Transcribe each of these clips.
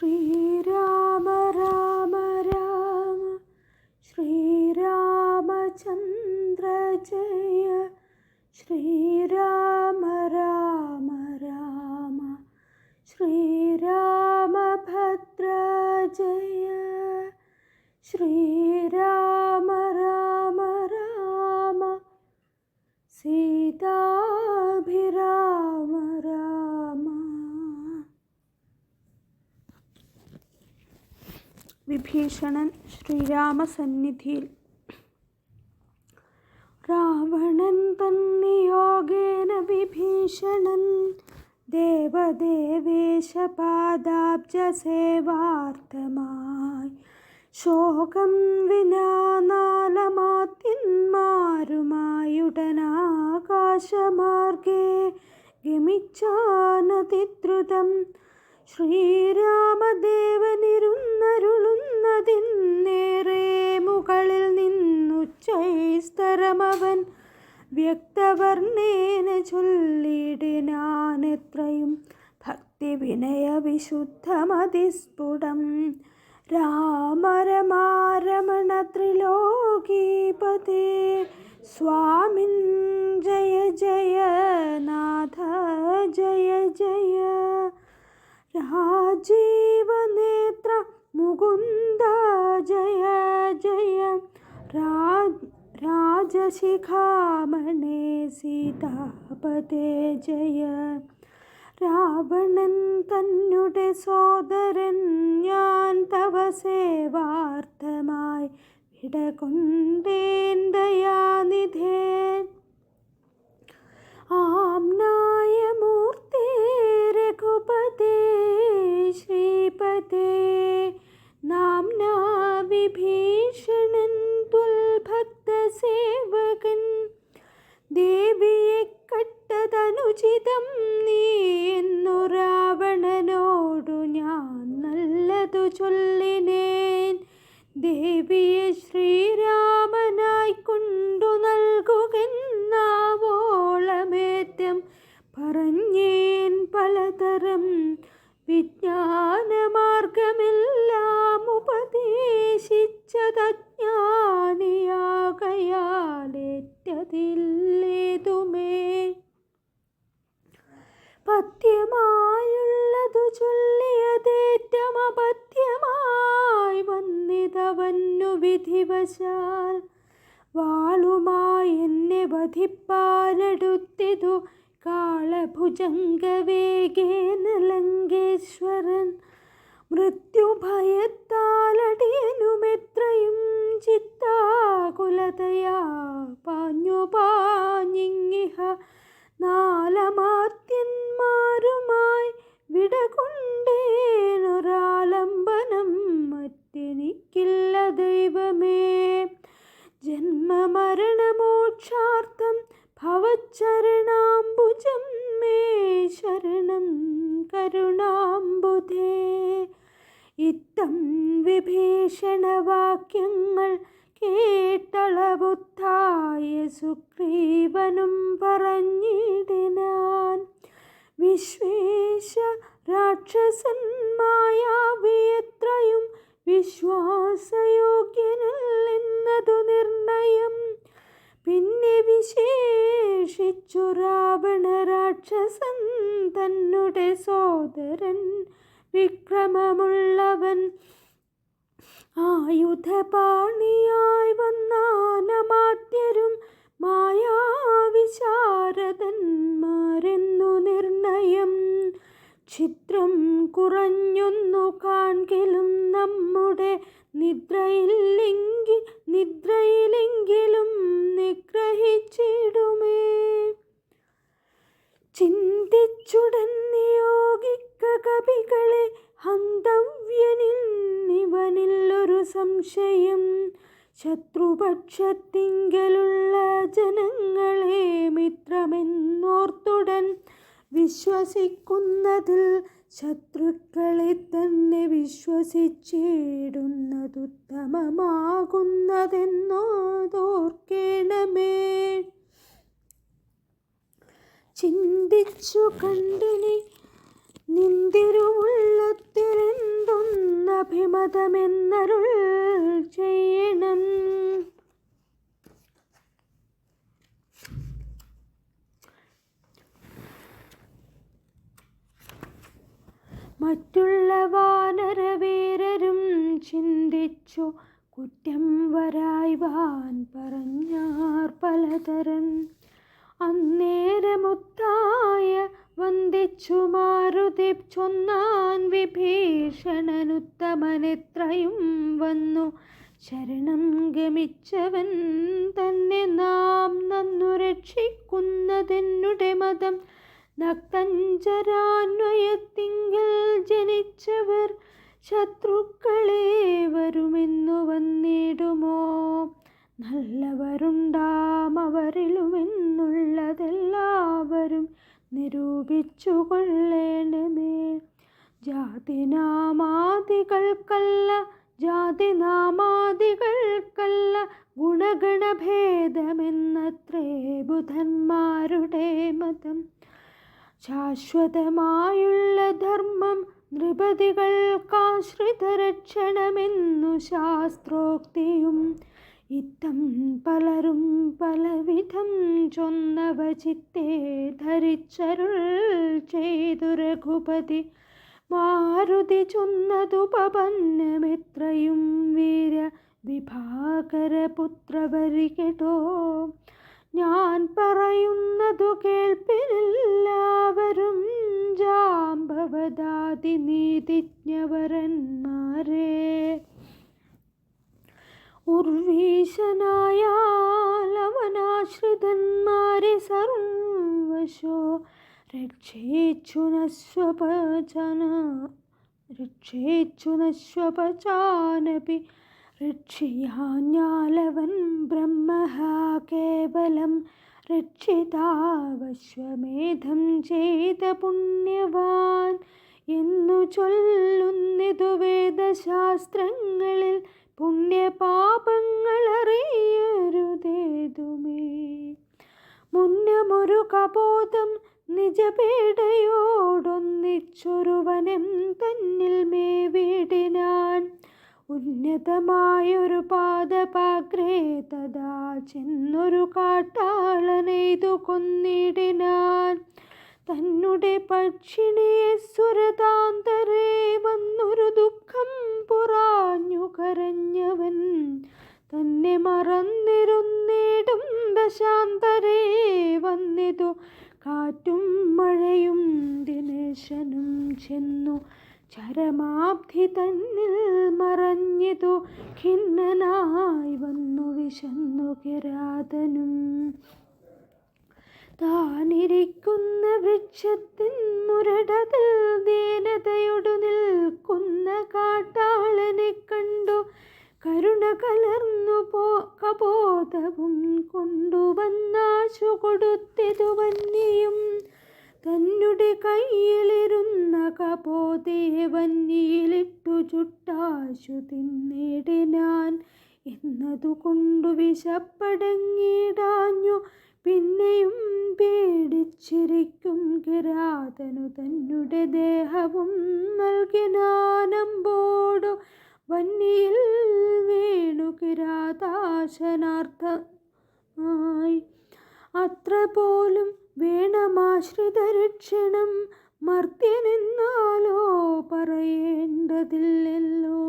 ശ്രീരാമ രാമ രാമ ശ്രീരാമചന്ദ്ര ജയ ശ്രീരാമ രാമ രാമ ശ്രീരാമഭദ്ര ജയ ശ്രീരാമ രാമ രാമ സീതാഭിരാമ രാമ. വിഭീഷണൻ ശ്രീരാമസന്നിധിയിൽ. രാവണൻ തന്നിയോഗേന വിഭീഷണൻ ദേവദേവേശപാദാബ്ജസേവാർത്ഥമായി ശോകം വിനാ നാലമാത്യന്മാരുമായുടനാകാശമാർഗേ ഗമിച്ചാനതിദ്രുതം. ശ്രീരാമദേവനിരുന്നരുളുന്നതിന്നേറെ മുകളിൽ നിന്നുച്ചൈസ്തരമവൻ വ്യക്തവർണ്ണേന ചൊല്ലിടിനാനെത്രയും ഭക്തിവിനയ വിശുദ്ധമതിസ്ഫുടം. രാമ രമാരമണ ത്രിലോകീപതേ സ്വാമിൻ ജയ ജയ നാഥ ജയ ജയ. രാജീവനേത്ര മുകുന്ദ ജയ ജയ രാജശിഖാമണേ സീതാപതേ ജയ. രാവണൻ തന്നുടെ സോദരൻ ഞാൻ തവ സേവാർത്ഥമായി വിടകൊണ്ടേൻ ദയാനിധേ. ആംനായ മൂർത്തേ രഘുപതേ ശ്രീപതേ നാംനാ വിഭീഷണൻ തുൽഭക്തസേവകൻ. ദേവിയെ കട്ടതനുചിതം നീ എന്നു രാവണനോടു ഞാൻ നല്ലതു ചൊല്ലിനേൻ. ദേവിയെ ശ്രീരാമനായി കൊണ്ടു നൽകുകെന്നാവോളമേറ്റം പറഞ്ഞേൻ പലതരം. വിജ്ഞാനമാർഗമെല്ലാം ഉപദേശിച്ചതജ്ഞാനിയാകയാലേറ്റതില്ലേതുമേ. പഥ്യമായുള്ളതു ചൊല്ലിയതേറ്റം അപഥ്യമായി വന്നിതവന്നു വിധിവശാൽ. വാളുമായി എന്നെ വധിപ്പാനടുത്തിതു കാളഭുജംഗവേഗേന ലങ്കേശ്വരൻ. മൃത്യുഭയത്താലടിയനുമെത്രയും ചിത്താകുലതയാ പാഞ്ഞിങ്ങിഹ നാലമാത്യന്മാരുമായി വിടകൊണ്ടേനൊരാലംബനം മറ്റെനിക്കില്ല ദൈവമേ. ജന്മമരണമോക്ഷാർത്ഥം ഭവച്ചരണാംബുജം മേ ശരണം കരുണാംബുധേ. ഇത്തം വിഭീഷണവാക്യങ്ങൾ കേട്ടളവുത്തായ സുഗ്രീവനും പറഞ്ഞിടിനാൻ. വിശ്വേശ രാക്ഷസന്മായാവിയത്രയും വിശ്വാസയോഗ്യനല്ലെന്നതു നിർണയം. പിന്നെ വിശേഷിച്ചു രാവണ രാക്ഷസൻ തന്നുടെ സോദരൻ വിക്രമമുള്ളവൻ. ആയുധപാണിയായി വന്നാനമാത്യരും മായാവിശാരദന്മാരെന്നു നിർണയം. ഛിദ്രം കുറഞ്ഞൊന്നു കാൺകിലും നമ്മുടെ നിദ്രയിലെങ്കിലും നിഗ്രഹിച്ചിടുമേ. ചിന്തിച്ചുടൻ നിയോഗിക്ക കവികളെ ഹന്തവ്യനിവനില്ലൊരു സംശയം. ശത്രുപക്ഷത്തിങ്കലുള്ള ജനങ്ങളെ മിത്രമെന്നോർത്തുടൻ വിശ്വസിക്കുന്നതിൽ ശത്രുക്കളെ തന്നെ വിശ്വസിച്ചിടുന്നതുത്തമമാകുന്നതെന്നോർക്കേണമേ. ചിന്തിച്ചു കണ്ടിനി നിന്തിരുവുള്ളത്തിലെന്തു സമ്മതമെന്നരുൾ ചെയ്യണം. മറ്റുള്ള വാനരവീരരും ചിന്തിച്ചു കുറ്റം വരായ്വാൻ പറഞ്ഞാർ പലതരം. അന്നേരമുത്തായ വന്ദിച്ചു മാരുതി ചൊന്നാൻ വിഭീഷണനുത്തമനെത്രയും വന്നു ശരണം ഗമിച്ചവൻ തന്നെ നാം നന്നു രക്ഷിക്കുന്നതെന്നുടെ മതം. നക്തഞ്ചരാന്വയത്തിങ്കിൽ ജനിച്ചവർ ശത്രുക്കളെ വരുമെന്നു വന്നിടുമോ? നല്ലവരുണ്ടാം അവരിലുമെന്നുള്ളതെല്ലാവരും നിരൂപിച്ചു കൊള്ളേണമേ. ജാതിനാമാദികൾക്കല്ല ഗുണഗണഭേദമെന്നത്രേ ബുധന്മാരുടെ മതം. ശാശ്വതമായുള്ള ധർമ്മം നൃപതികൾക്കാശ്രിതരക്ഷണമെന്നു ശാസ്ത്രോക്തിയും ഇത്തം പലരും പലവിധം ചൊന്നവ ചിത്തേ ധരിച്ചരുൾ ചെയ്തു രഘുപതി. മാരുതി ചൊന്നതുപപന്നമെത്രയും വീര വിഭാകരപുത്രവരികെട്ടോ. ഞാൻ പറയുന്നതു കേൾപ്പിനെല്ലാവരും ജാംബവദാതി നീതിജ്ഞവരന്മാരെ. ഉർവീശനായാലവനാശ്രിതന്മാരെ സർവശോ രക്ഷേച്ഛുനശ്വപചാനപി രക്ഷിയാഞ്ഞാലവൻ ബ്രഹ്മഃ കേവലം രക്ഷിതാവശ്വമേധം ചെയ്ത പുണ്യവാൻ എന്നു ചൊല്ലുന്നിതു വേദശാസ്ത്രങ്ങളിൽ. പുണ്യപാപങ്ങളറിയരുതേതുമേ. മുന്നമൊരു കപോതം നിജപീഡയോടൊന്നിച്ചൊരുവനം തന്നിൽ മേവിടിനാൻ. ഉന്നതമായൊരു പാദപാഗ്രേ തഥാ ചെന്നൊരു കാട്ടാളനെയ്തു കൊന്നിടിനാൻ. തന്നുടെ പക്ഷിണിയെ സുരതാന്തരേ വന്നൊരു ദുഃഖം പുറാഞ്ഞു കരഞ്ഞവൻ. തന്നെ മറന്നിരുന്നിടും ദശാന്തരേ വന്നിതു കാറ്റും മഴയും. ദിനേശനും ചെന്നു ചരമാബ്ധി തന്നിൽ മറഞ്ഞിതു ഖിന്നനായി വന്നു വിശന്നു കിരാതനും. താനിരിക്കുന്ന വൃക്ഷത്തിൻ മുരടതിൽ ദീനതയൊടു നിൽക്കുന്ന കാട്ടാളനെ കണ്ടു കരുണ കലർന്നു കപോതവും കൊണ്ടുവന്നാശു കൊടുത്തിതു വന്നിയും. തന്നുടെ കയ്യിലിരുന്ന കപോതയെ വന്നിയിലിട്ടു ചുട്ടാശു തിന്നിടിനാൻ. എന്നതുകൊണ്ടു വിശപ്പടങ്ങിടാഞ്ഞു പിന്നെയും പേടിച്ചിരിക്കും കിരാതനു തന്നുടെ ദേഹവും നൽകിനാനമ്പോടു വന്നിയിൽ വീണു കിരാതാശനാർത്ഥമായി. അത്ര പോലും വേണമാശ്രിതരക്ഷണം മർത്യനെന്നാലോ പറയേണ്ടതില്ലല്ലോ.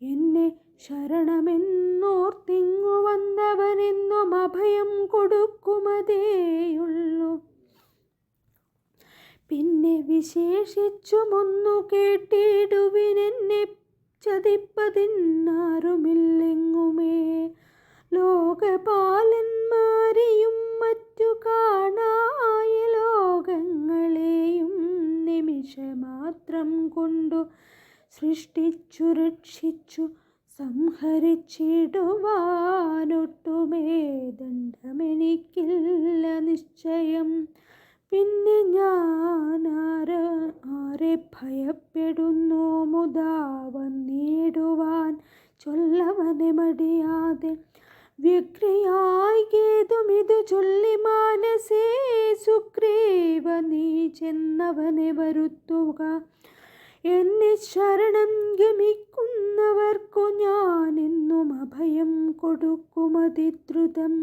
എന്നെ ശരണമെന്നോർത്തിങ്ങു വന്നവനെന്നും അഭയം കൊടുക്കുമതേയുള്ളൂ. പിന്നെ വിശേഷിച്ചുമൊന്നു കേട്ടിടുവിനെന്നെ ചതിപ്പതിന്നാരുമില്ലെങ്ങുമേ. ലോകപാലന്മാരെയും മറ്റു കാണായ ലോകങ്ങളെയും നിമിഷമാത്രം കൊണ്ടു സൃഷ്ടിച്ചു രക്ഷിച്ചു സംഹരിച്ചിടുവാനൊട്ടുമേ ദണ്ഡമെനിക്കില്ല നിശ്ചയം. പിന്നെ ഞാൻ ആരെ ഭയപ്പെടുന്നു മുതാ വന്നിടുവാൻ ചൊല്ലവനെ മടിയാതെ. വ്യഗ്രയായി കേതുമിതു ചൊല്ലി മാനസേ സുഗ്രീവ നീ ചെന്നവനെ വരുത്തുക. എന്നെ ശരണം ഗമിക്കുന്ന കൊടുക്കുമതിദ്രുതം.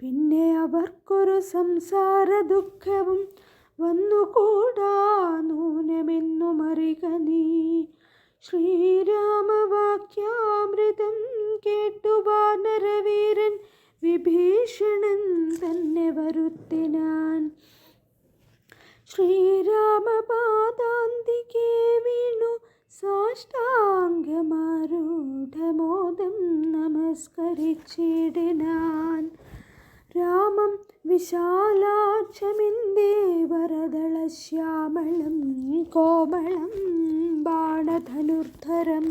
പിന്നെ അവർക്കൊരു സംസാര ദുഃഖവും വന്നുകൂടാ നൂനമെന്നുമറിക നീ. ശ്രീരാമവാക്യാമൃതം കേട്ടു വാനരവീരൻ വിഭീഷണൻ തന്നെ വരുത്തിനാൻ. ശ്രീരാമപാദാന്തികേ വീണു സാഷ്ടാംഗമാരൂഢമോദം നമസ്കരിച്ചിടിനാൻ. രാമം വിശാലാക്ഷമിന്ദേവരദളശ്യാമളം കോമളം ബാണധനുർധരം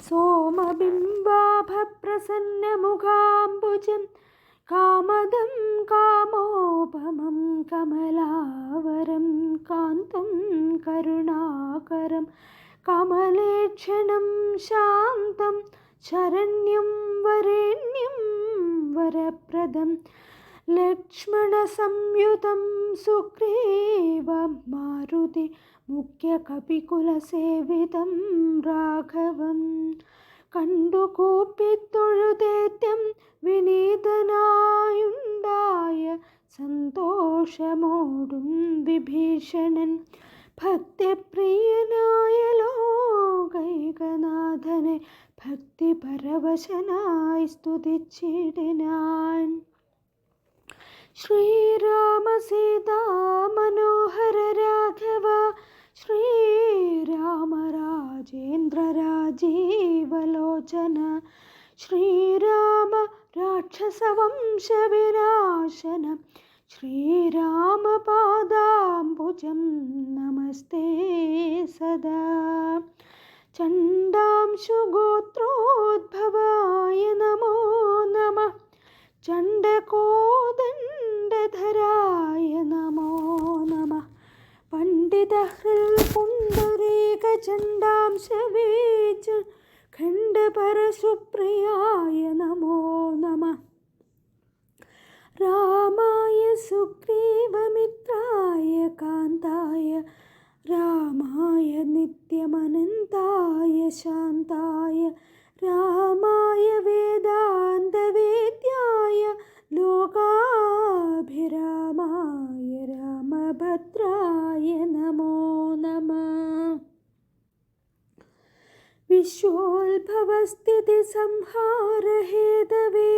സോമബിംബാഭപ്രസന്നമുഖാംബുജം കാമദം കാമോപമം കമലാവരം കാന്തം കരുണാകരം കമലേക്ഷണം ശാന്തം ശരണ്യം വരേണ്യം വരപ്രദം ലക്ഷ്മണസംയുതം സുഗ്രീവം മാരുതി മുഖ്യകപികുലസേവിതം രാഘവം കണ്ടു കൂപ്പിത്തൊഴുതേറ്റം വിനീതനായുണ്ടായ സന്തോഷമോടും വിഭീഷണൻ ഭക്തിപ്രിയനായ ലോകൈകനാഥനെ ഭക്തിപരവശനായി സ്തുതിച്ചിടിനാൻ. ശ്രീരാമ സീതാ മനോഹര രാഘവ ശ്രീരാമ രാജേന്ദ്ര രാജീവലോചന ശ്രീരാമ രാക്ഷസവംശ വിനാശന ശ്രീരാമ പാദാംബുജം നമസ്തേ സദാ. ചണ്ഡാംശുഗോത്രോദ്ഭവായ നമോ നമഃ ചണ്ഡകോദണ്ഡധരായ നമോ നമഃ പണ്ഡിതഹൃൽപുണ്ഡരീകചണ്ഡാംശബീജ ഖണ്ഡപരസുപ്രിയായ നമോ നമഃ രാമായ സുഗ്രീവമിത്രായ കാന്തായ രാമായ നിത്യമനന്തായ ശാന്തായ രാമായ വേദാന്തവേദ്യായ ലോകാഭിരാമായ രാമഭദ്രായ നമോ നമഃ. വിശ്വോത്ഭവസ്ഥിതി സംഹാരഹേതവേ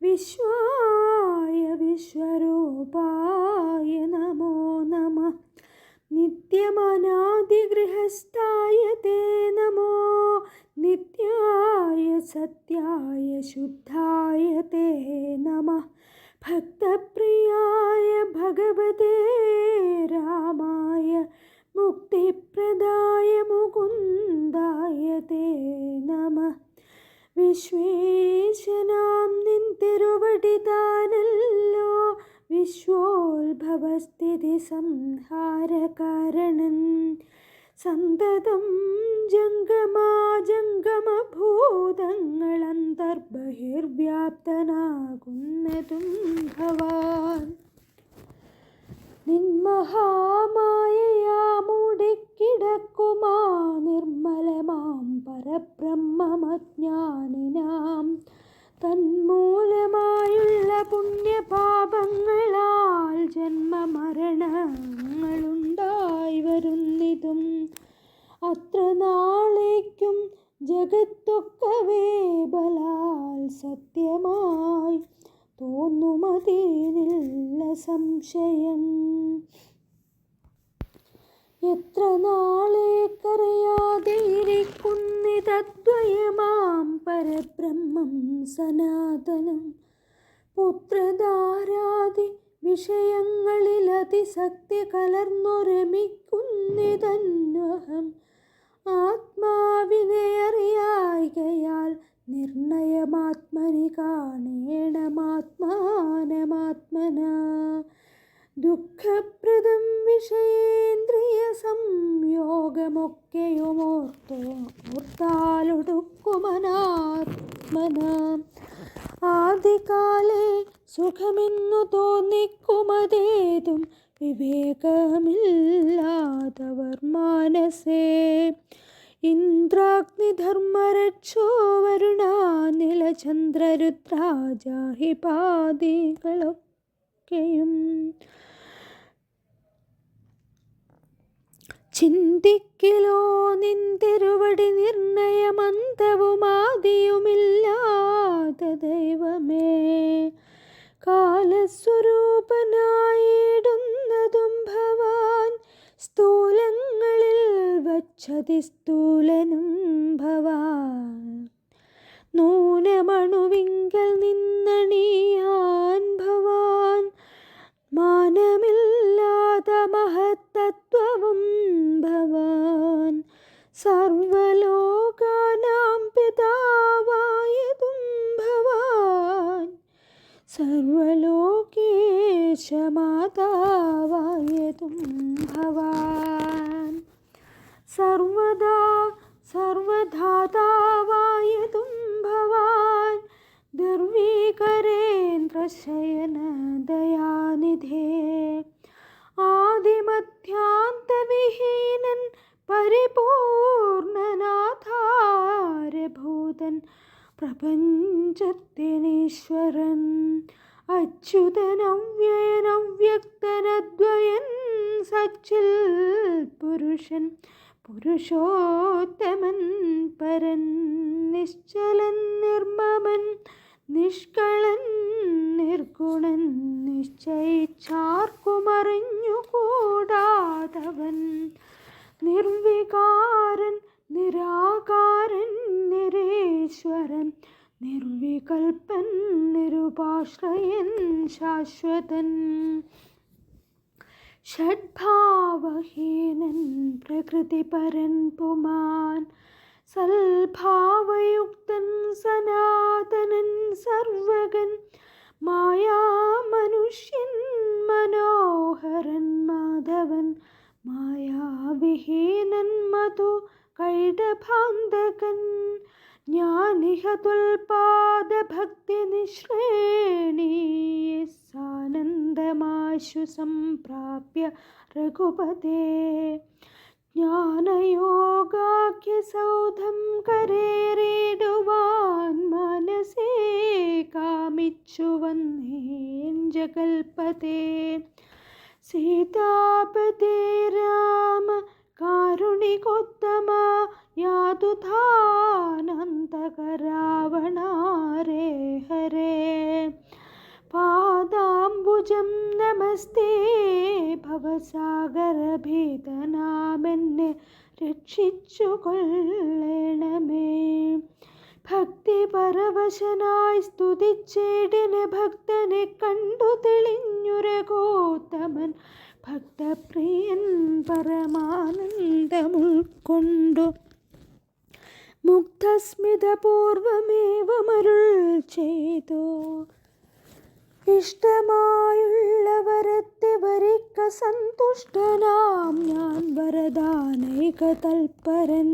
വിശ്വായ വിശ്വരൂപായ നമോ നമഃ നിത്യമനാദിഗൃഹസ്ഥായ തേ നമോ നിത്യായ സത്യായ ശുദ്ധായ തേ നമഃ ഭക്തപ്രിയായ ഭഗവതേ രാമായ മുക്തിപ്രദായ മുകുന്ദായ തേ നമഃ. വിശ്വേശനാം നിൻ തിരുവടിതാനല്ലോ വിശ്വോത്ഭവസ്ഥിതി സംഹാരകാരണൻ സന്തതം ജംഗമാജംഗമഭൂതങ്ങളന്തർബഹിർവ്യാപ്തനാകുന്നതും ഭവാൻ. നിന്മഹാമായയാ മൂടിക്കിടക്കുമാ നിർമ്മലമാം പരബ്രഹ്മമജ്ഞാനിനാം തന്മൂലമായുള്ള പുണ്യപാപങ്ങളാൽ ജന്മമരണങ്ങളുണ്ടായി വരുന്നിതും അത്ര നാളേക്കും ജഗത്തൊക്കവേ ബലാൽ സത്യമായി തോന്നുമതേനില്ല സംശയം. എത്ര നാളേക്കറിയാതെ ഇരിക്കുന്നിതദ്വയമാം പരബ്രഹ്മം സനാതനം പുത്രധാരാദി വിഷയങ്ങളിൽ അതിശക്തി കലർന്നൊരമിക്കുന്നിതന്വഹം ആത്മാവിനെ അറിയായികയാൽ നിർണയമാത്മനി കാണേണമാത്മാനമാത്മനാ. ദുഃഖപ്രദം വിഷയേന്ദ്രിയ സംയോഗമൊക്കെയുമോർത്താലൊടുക്കുമനാത്മനാ ആദികാലേ സുഖമെന്നു തോന്നിക്കുമതേതും വിവേകമില്ലാത്തവർ മാനസേ ഇന്ദ്രാഗ്നിധർമ്മരക്ഷോ വരുണ നിലചന്ദ്രരുദ്രാജാഹിപാദികളൊക്കെയും ചിന്തിക്കിലോ നിൻ തിരുവടി നിർണയമന്തവുമാദിയുമില്ലാത്ത ദൈവമേ, കാലസ്വരൂപനായിടുന്നതും ഭവാൻ, സ്ഥൂലങ്ങളിൽ വച്ചതിസ്ഥൂലനും ഭവാൻ. നൂനമണുവിങ്കൽ നിന്നണിയാൻ ഭവാൻ, മാനമില്ലാത മഹത്തത്വവും ഭവാൻ. സർവലോകാനാം പിതാവായതും ഭവാൻ, സർവലോകേശമാതാവായതും ഭവാൻ. സർവദാ സർവധാതാവായതും ഭവാൻ, ദർവീകരേന്ദ്രശയന ദയാനിധേ. ആദിമധ്യാന്തവിഹീനൻ പരിപൂർണനാധാരഭൂതൻ, പ്രപഞ്ചത്തിനീശ്വരൻ, അച്യുതനവ്യയനവ്യക്തനദ്വയൻ, സച്ചിൽ പുരുഷൻ, പുരുഷോത്തമൻ, പരൻ, നിശ്ചലൻ, നിർമ്മമൻ, നിഷ്കളൻ, നിർഗുണൻ, നിശ്ചയിച്ചാർക്കുമറിഞ്ഞുകൂടാതവൻ, നിർവികാരൻ, നിരാകാരൻ, നിരേശ്വരൻ, നിർവികൽപ്പൻ, നിരുപാശ്രയൻ, ശാശ്വതൻ, ഷഡ്ഭാവഹീനൻ, പ്രകൃതിപരൻ, പുമാൻ, സൽഭാവയുക്തൻ, സനാതനൻ, സർവകൻ, മായാമനുഷ്യൻ, മനോഹരൻ, മാധവൻ, മായാവിഹീനൻ, മധു കൈടഭാന്തകൻ, ജ്ഞാനിഹതുൽപാദഭക്തി നിശ്രേണീ, സാനന്ദമാശു സംപ്രാപ്യ രഘുപതേ. ജ്ഞാനയോഗാഖ്യസൗധം കരേറിടുവാൻ മനസേ കാമിച്ചു വന്നേൻ ജഗൽപതേ. സീതാപതേ രാമ കാരുണികോത്തമ, യാതുധാനന്തക രാവണാരേ ഹരേ. പാദാംബുജം നമസ്തേ ഭവസാഗരഭീതനാമെന്നെ രക്ഷിച്ചു കൊള്ളണമേ. ഭക്തിപരവശനായി സ്തുതിച്ചേടിന ഭക്തനെ കണ്ടു തെളിഞ്ഞു രഘോത്തമൻ, ഭക്തപ്രിയൻ പരമാനന്ദമുൾക്കൊണ്ടു മുഗ്ധസ്മിതപൂർവമേവമരുൾ ചെയ്തു. ഇഷ്ടമായുള്ള വരത്തെ വരിക്ക സന്തുഷ്ടനാം ഞാൻ, വരദാനൈക തൽപരൻ,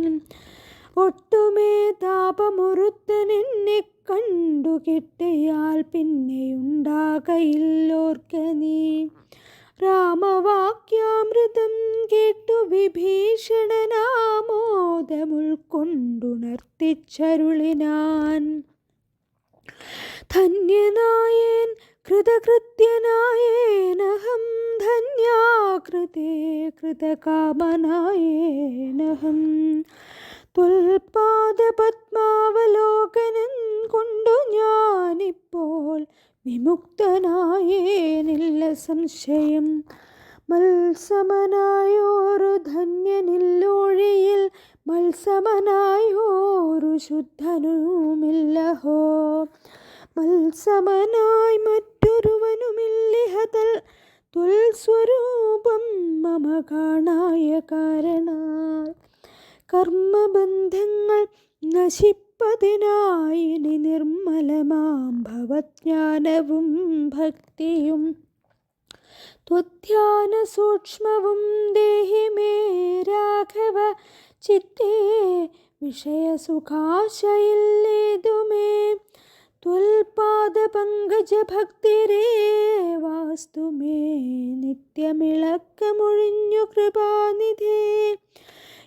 ഒട്ടുമേ താപമൊരുത്തനെന്നെ കണ്ടു കിട്ടിയാൽ പിന്നെയുണ്ടാകയില്ലോർക്ക നീ. രാമവാക്യാമൃതം കേട്ടു വിഭീഷണനാമോദമുൾക്കൊണ്ടുണർത്തിച്ചരുളിനാൻ, ധന്യനായേൻ കൃതകൃത്യനായേനഹം, ധന്യാകൃതേ കൃതകാമനായേനഹം. ത്വൽപാദപദ്മാവലോകനം കൊണ്ടു ഞാനിപ്പോൾ വിമുക്തനായേനില്ല സംശയം. മത്സമനായോരു ധന്യനില്ലൊഴിയിൽ, മത്സമനായോരു ശുദ്ധനുമില്ലഹോ. മത്സമനായി മറ്റൊരുവനുമില്ലിഹതൽ, ത്വൽസ്വരൂപം മമ കാണായ കാരണാൽ. കർമ്മബന്ധങ്ങൾ നശിപ്പതിനായിനി നിർമ്മലമാം ഭവജ്ഞാനവും ഭക്തിയും, ത്വധ്യാന സൂക്ഷ്മവും ദേഹി മേ രാഘവ ചിത്തേ. വിഷയസുഖാശയില്ലേതുമേ, ത്വൽപാദപങ്കജഭക്തിരേവാസ്തു മേ. നിത്യമിളക്കമൊഴിഞ്ഞു കൃപാനിധേ,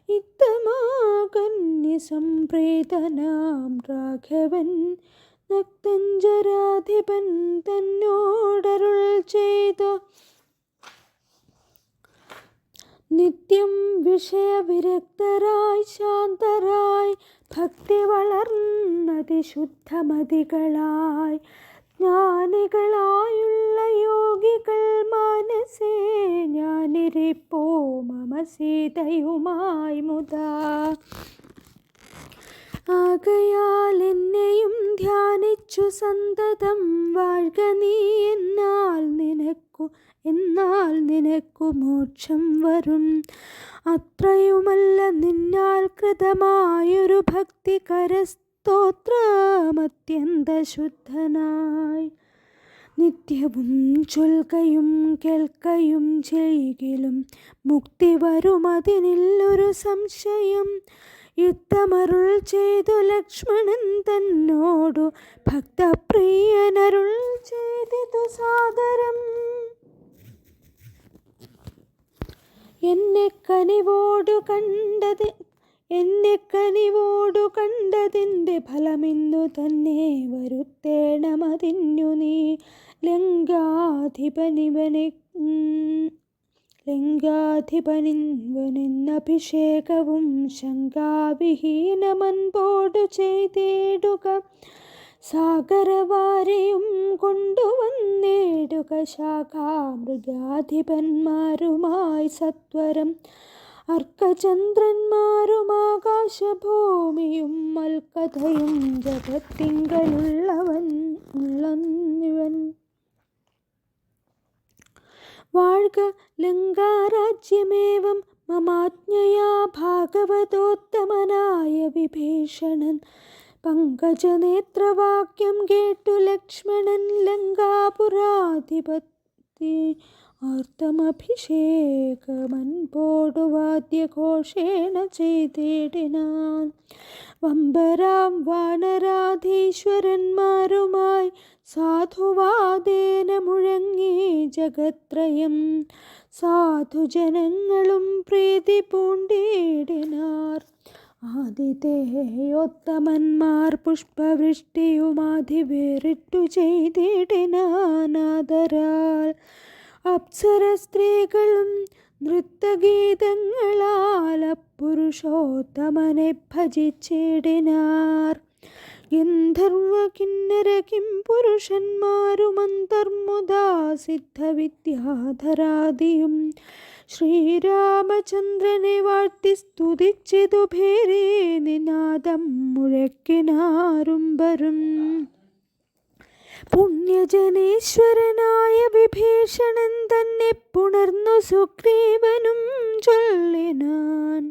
ഇത്തമാകന്യസംപ്രീതനാം രാഘവൻ നക്തഞ്ചരാധിപൻ തന്നോടരുൾ ചെയ്തു. നിത്യം വിഷയവിരക്തരായി ശാന്തരായി ഭക്തി വളർന്നതിശുദ്ധമതികളായി ജ്ഞാനികളായുള്ള യോഗികൾ മാനസേ ഞാനിരിപ്പോ മമ സീതയുമായി മുതാ. ആകയാൽ എന്നെയും ധ്യാനിച്ചു സന്തതം വാഴ്ക നീ, എന്നാൽ നിനക്കു മോക്ഷം വരും. അത്രയുമല്ല, നിന്നാൽ കൃതമായൊരു ഭക്തി കരസ്തോത്രമത്യന്ത ശുദ്ധനായി നിത്യവും ചൊൽകയും കേൾക്കയും ചെയ്കിലും മുക്തി വരുമതിനില്ലൊരു സംശയം. യുദ്ധമരുൾ ചെയ്തു ലക്ഷ്മണൻ തന്നോടു ഭക്തപ്രിയനരുൾ ചെയ്തിതു സാദരം. എന്നെ കനിവോടു കണ്ടതിൻ്റെ ഫലമിന്നു തന്നെ വരുത്തേണമതിന്നു നീ. ലങ്കാധിപനിവനെന്നഭിഷേകവും ശങ്കാവിഹീനമൻപോടു ചെയ്തിടുക. സാഗരവാരിയും കൊണ്ടുവന്നിടുക ശാഖാമൃഗാധിപന്മാരുമായി സത്വരം. അർക്കചന്ദ്രന്മാരും ആകാശഭൂമിയും മൽക്കഥയും ജഗത്തിങ്കലുള്ളവൻ. വാഴ്ക ലങ്കാരാജ്യമേവം മമാജ്ഞയാ ഭാഗവതോത്തമനായ വിഭീഷണൻ. പങ്കജനേത്രവാക്യം കേട്ടു ലക്ഷ്മണൻ ലങ്കാപുരാധിപതി ആർത്തമഭിഷേകമൻപോടു വാദ്യഘോഷേണ ചെയ്തിടിനാൻ. വമ്പരാം വാനരാധീശ്വരന്മാരുമായി സാധുവാദേന മുഴങ്ങി ജഗത്രയം. സാധുജനങ്ങളും പ്രീതി പൂണ്ടിടിനാർ. ആതിഥേയോത്തമന്മാർ പുഷ്പവൃഷ്ടിയുമാധി വേറിട്ടു ചെയ്തിടിനാനാദരാൽ. അപ്സര സ്ത്രീകളും നൃത്തഗീതങ്ങളാൽ പുരുഷോത്തമനെ ഭജിച്ചിടിനാർ. ഗന്ധർവ കിന്നര കിം പുരുഷന്മാരും അന്തർമുദാ സിദ്ധവിദ്യാധരാദിയും ശ്രീരാമചന്ദ്രനെ വാഴ്ത്തി സ്തുതിച്ചിതു ഭേരേ നിനാദം മുഴക്കിനാരുംബരും. പുണ്യജനേശ്വരനായ വിഭീഷണൻ തന്നെ പുണർന്നു സുഗ്രീവനും ചൊല്ലിനാൻ.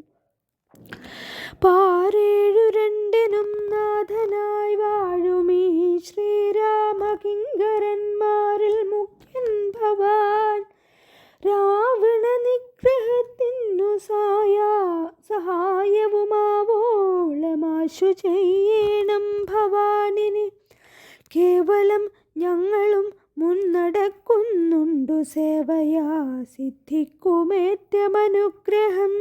പാരേഴു രണ്ടിനും നാഥനായി വാഴുമീ ശ്രീരാമകിങ്കരന്മാരിൽ മുഖ്യൻ ഭവാൻ. രാവണ നിഗ്രഹത്തിനു സഹായവുമാവോളമാശു ചെയ്യണം ഭവാനിന്. കേവലം ഞങ്ങളും മുന്നടക്കുന്നുണ്ടു സേവയാ സിദ്ധിക്കുമേറ്റമനുഗ്രഹം.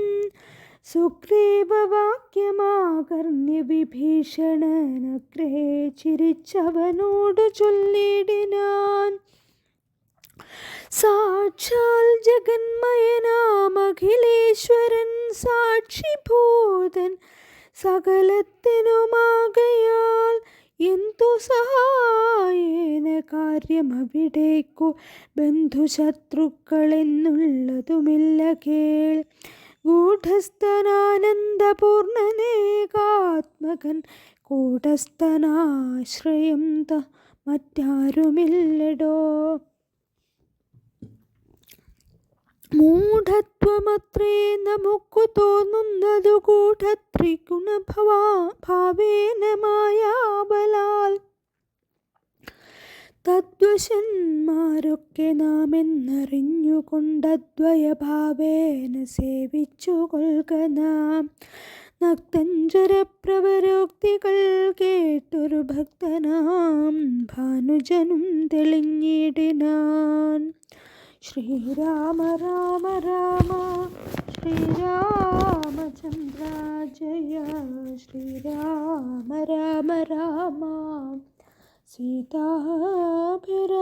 സുഗ്രീവവാക്യമാകർണ്യ വിഭീഷണനഗ്രേ ചിരിച്ചവനോടു ചൊല്ലിടിനാൻ. സാക്ഷാൽ ജഗന്മയനാമഖിലേശ്വരൻ സാക്ഷിഭൂതൻ സകലത്തിനുമാകയാൽ എന്തു സഹായേന കാര്യമവിടേക്കു ബന്ധുശത്രുക്കളെന്നുള്ളതുമില്ല കേൾ. ഗൂഢസ്ഥനാനന്ദപൂർണനേകാത്മകൻ കൂടസ്ഥനാശ്രയം മറ്റാരുമില്ലടോ. മൂഢത്വമത്രേ നമുക്കു തോന്നുന്നതു ഗൂഢത്രിഗുണഭാവേന മായാബലാൽ. തദ്വശന്മാരൊക്കെ നാം എന്നറിഞ്ഞുകൊണ്ടദ്വയഭാവേന സേവിച്ചു കൊൽക നാം. നക്തഞ്ചരപ്രവരോക്തികൾ കേട്ടൊരു ഭക്തനാം ഭാനുജനും തെളിഞ്ഞിടിനാൻ. ശ്രീരാമ രാമ രാമ ശ്രീരാമചന്ദ്ര ജയ ശ്രീരാമ രാമ രാമ സീതാഭിരാമ.